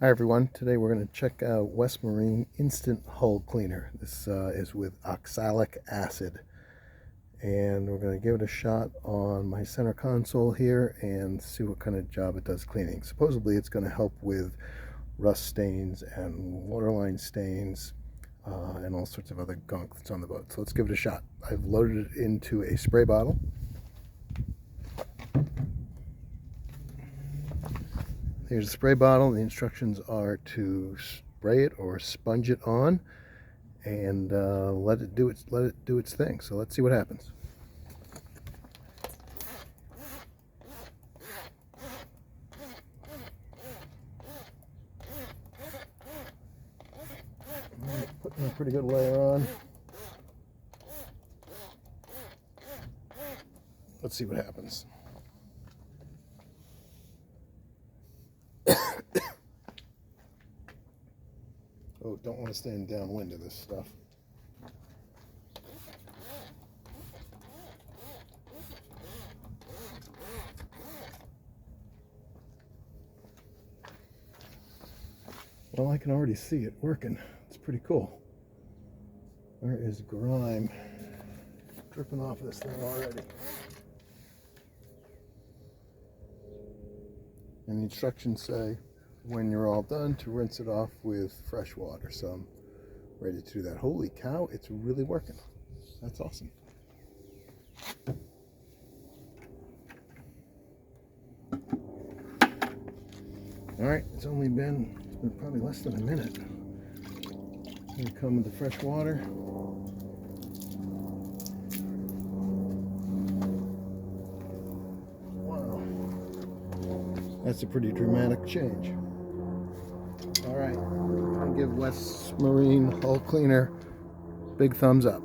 Hi everyone, today we're going to check out West Marine Instant Hull Cleaner. This is with oxalic acid, and we're going to give it a shot on my center console here and see what kind of job it does cleaning. Supposedly it's going to help with rust stains and waterline stains and all sorts of other gunk that's on the boat. So let's give it a shot. I've loaded it into a spray bottle. Here's the spray bottle. The instructions are to spray it or sponge it on and let it do its thing. So let's see what happens. Putting a pretty good layer on. Let's see what happens. Oh, don't want to stand downwind of this stuff. Well, I can already see it working. It's pretty cool. There is grime dripping off this thing already. And the instructions say when you're all done to rinse it off with fresh water. So I'm ready to do that. Holy cow, it's really working. That's awesome. All right, it's been probably less than a minute. Here we come with the fresh water. Wow, that's a pretty dramatic change. All right, I give West Marine Hull Cleaner big thumbs up.